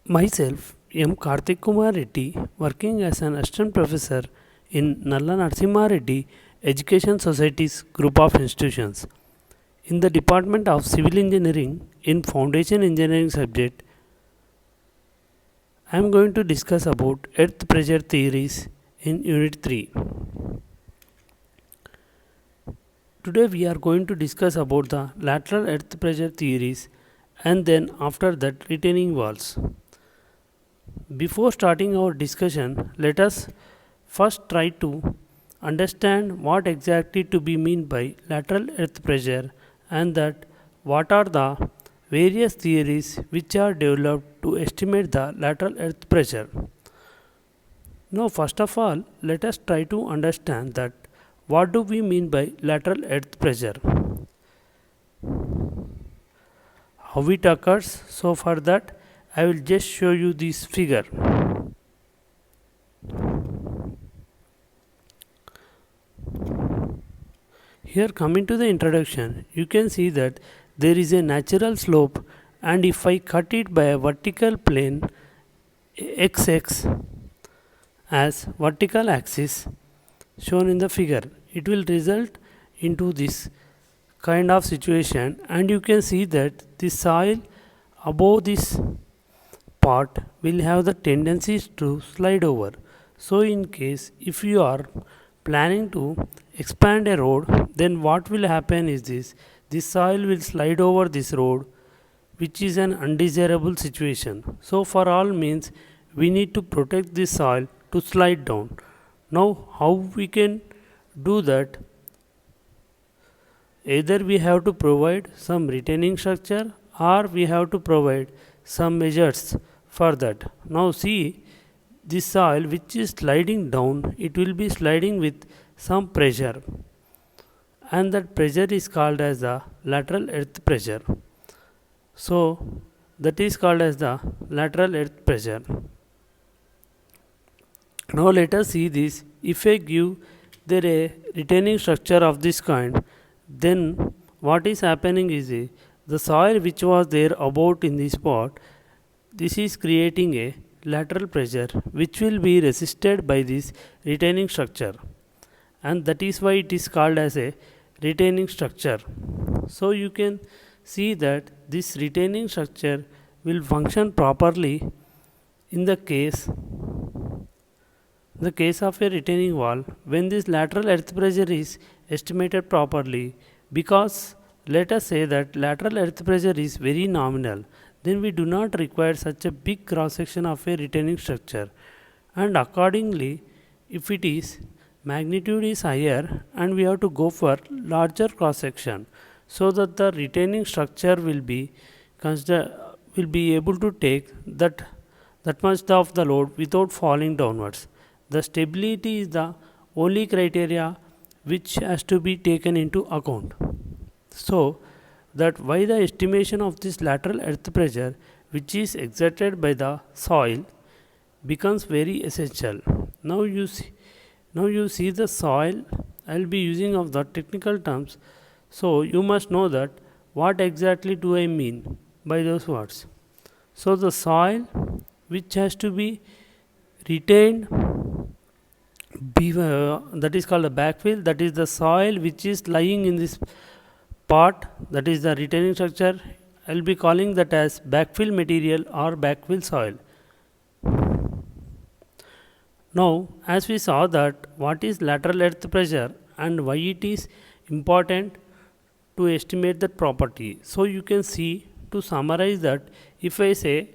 Myself, M. Karthik Kumar Reddy, working as an assistant professor in Nalla Narasimha Reddy Education Society's group of institutions. In the Department of Civil Engineering in Foundation Engineering subject, I am going to discuss about earth pressure theories in Unit 3. Today we are going to discuss about the lateral earth pressure theories and then after that retaining walls. Before starting our discussion, let us first try to understand what exactly to be mean by lateral earth pressure and that what are the various theories which are developed to estimate the lateral earth pressure. Now first of all, let us try to understand that what do we mean by lateral earth pressure, how it occurs. So for that I will just show you this figure. Here, coming to the introduction, you can see that there is a natural slope, and if I cut it by a vertical plane xx as vertical axis shown in the figure, it will result into this kind of situation, and you can see that the soil above this part will have the tendencies to slide over. So in case if you are planning to expand a road, then what will happen is this soil will slide over this road, which is an undesirable situation. So for all means we need to protect this soil to slide down. Now how we can do that? Either we have to provide some retaining structure or we have to provide some measures for that. Now see, this soil which is sliding down, it will be sliding with some pressure, and that pressure is called as the lateral earth pressure. So that is called as the lateral earth pressure. Now let us see this. If I give there a retaining structure of this kind, then what is happening is the soil which was there about in this spot, this is creating a lateral pressure which will be resisted by this retaining structure, and that is why it is called as a retaining structure. So you can see that this retaining structure will function properly in the case of a retaining wall when this lateral earth pressure is estimated properly, because let us say that lateral earth pressure is very nominal, then we do not require such a big cross section of a retaining structure, and accordingly if it is magnitude is higher and we have to go for larger cross section, so that the retaining structure will be able to take that much of the load without falling downwards. The stability is the only criteria which has to be taken into account. So that why the estimation of this lateral earth pressure which is exerted by the soil becomes very essential. Now you see the soil. I will be using of the technical terms, so you must know that what exactly do I mean by those words. So the soil which has to be retained, that is called a backfill, that is the soil which is lying in this part, that is the retaining structure. I will be calling that as backfill material or backfill soil. Now as we saw that what is lateral earth pressure and why it is important to estimate that property. So you can see, to summarize that, if I say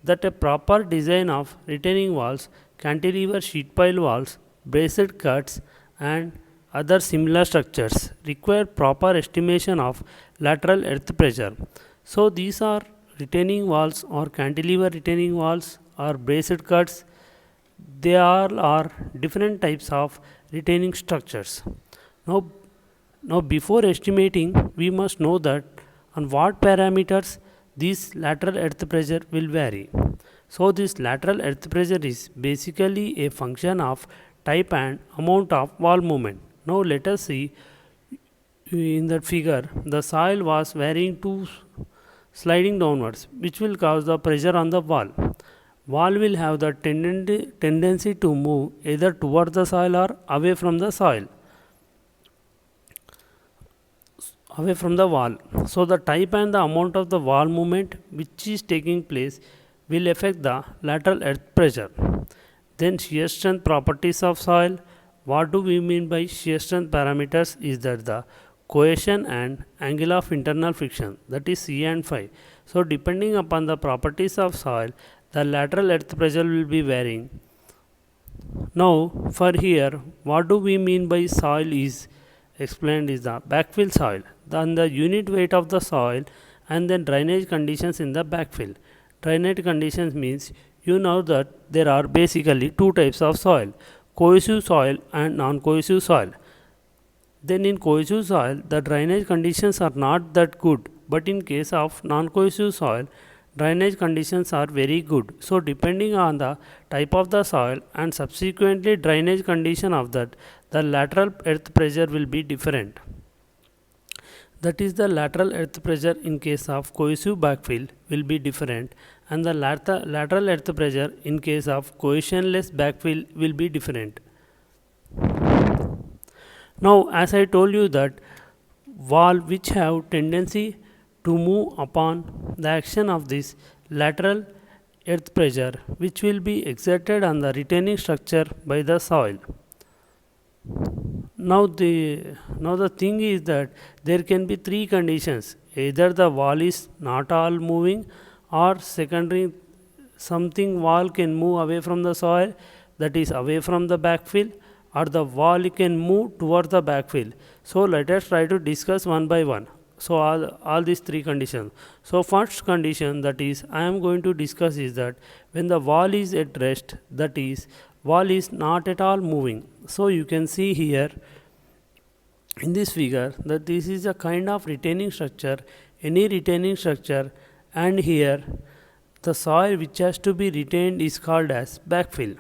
that a proper design of retaining walls, cantilever sheet pile walls, braced cuts and other similar structures require proper estimation of lateral earth pressure. So these are retaining walls or cantilever retaining walls or braced cuts. They all are different types of retaining structures. Now before estimating, we must know that on what parameters this lateral earth pressure will vary. So this lateral earth pressure is basically a function of type and amount of wall movement. Now let us see, in that figure the soil was varying to sliding downwards, which will cause the pressure on the wall. Wall will have the tendency to move either towards the soil or away from the soil, away from the wall. So the type and the amount of the wall movement which is taking place will affect the lateral earth pressure. Then shear strength properties of soil. What do we mean by shear strength parameters is that the cohesion and angle of internal friction, that is C and phi. So depending upon the properties of soil, the lateral earth pressure will be varying. Now for here, what do we mean by soil is explained is the backfill soil, then the unit weight of the soil, and then drainage conditions in the backfill. Drainage conditions means you know that there are basically two types of soil, cohesive soil and non-cohesive soil. Then in cohesive soil, the drainage conditions are not that good, but in case of non-cohesive soil, drainage conditions are very good. So depending on the type of the soil and subsequently drainage condition of that, the lateral earth pressure will be different. That is, the lateral earth pressure in case of cohesive backfill will be different, and the lateral earth pressure in case of cohesionless backfill will be different. Now as I told you that wall which have tendency to move upon the action of this lateral earth pressure which will be exerted on the retaining structure by the soil. Now the thing is that there can be three conditions, either the wall is not all moving, or secondary something wall can move away from the soil, that is away from the backfill, or the wall can move towards the backfill. So let us try to discuss one by one. So all these three conditions. So first condition, that is I am going to discuss, is that when the wall is at rest, that is wall is not at all moving. So you can see here in this figure that this is a kind of retaining structure, any retaining structure, and here the soil which has to be retained is called as backfill.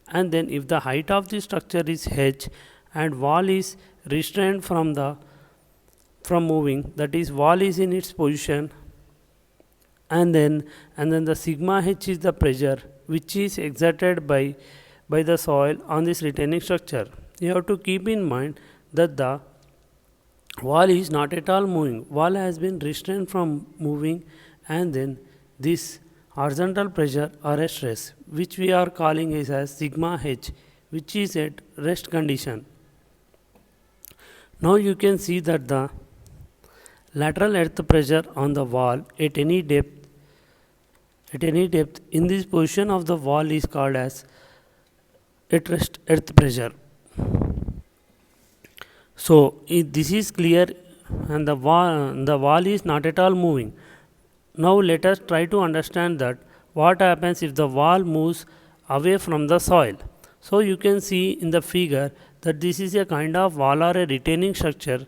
And then if the height of the structure is h and wall is restrained from moving, that is wall is in its position, and then the sigma h is the pressure which is exerted by the soil on this retaining structure. You have to keep in mind that the wall is not at all moving, wall has been restrained from moving, and then this horizontal pressure or a stress which we are calling is as sigma h, which is at rest condition. Now you can see that the lateral earth pressure on the wall at any depth in this position of the wall is called as at rest earth pressure. So this is clear, and the wall is not at all moving. Now let us try to understand that what happens if the wall moves away from the soil. So you can see in the figure that this is a kind of wall or a retaining structure,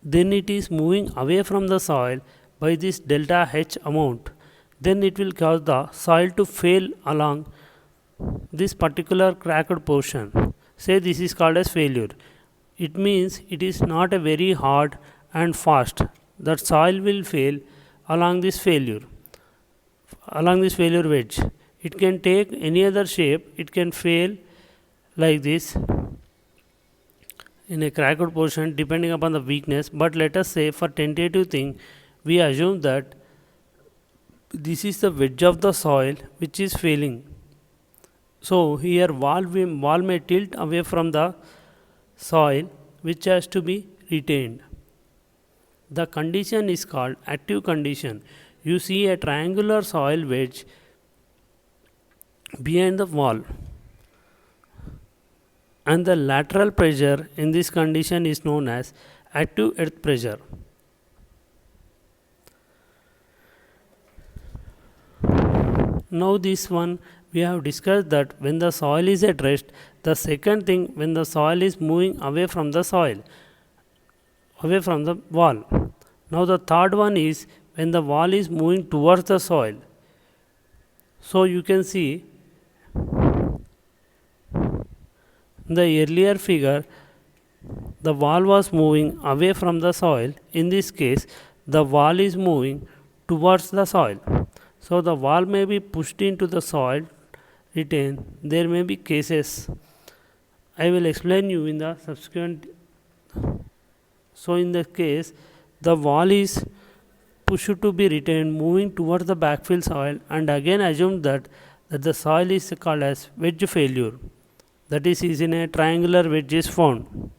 then it is moving away from the soil by this delta H amount. Then it will cause the soil to fail along this particular cracked portion. Say this is called as failure. It means it is not a very hard and fast. That soil will fail along this failure wedge. It can take any other shape. It can fail like this in a cracked portion depending upon the weakness, but let us say for tentative thing we assume that this is the wedge of the soil which is failing. So here wall may tilt away from the soil which has to be retained. The condition is called active condition. You see a triangular soil wedge behind the wall, and the lateral pressure in this condition is known as active earth pressure. Now this one we have discussed that when the soil is at rest, the second thing when the soil is moving away from the wall. Now the third one is when the wall is moving towards the soil. So you can see in the earlier figure the wall was moving away from the soil. In this case the wall is moving towards the soil. So the wall may be pushed into the soil, retain. There may be cases. I will explain you in the subsequent. So in the case, the wall is pushed to be retained, moving towards the backfill soil, and again assume that the soil is called as wedge failure. That is in a triangular wedge is found.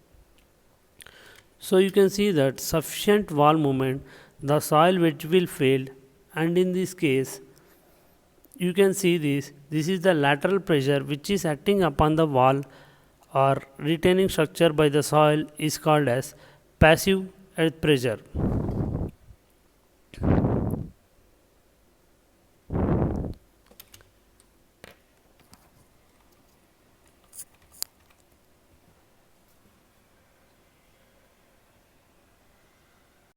So you can see that sufficient wall movement, the soil wedge will fail, and in this case, you can see this is the lateral pressure which is acting upon the wall or retaining structure by the soil is called as passive earth pressure.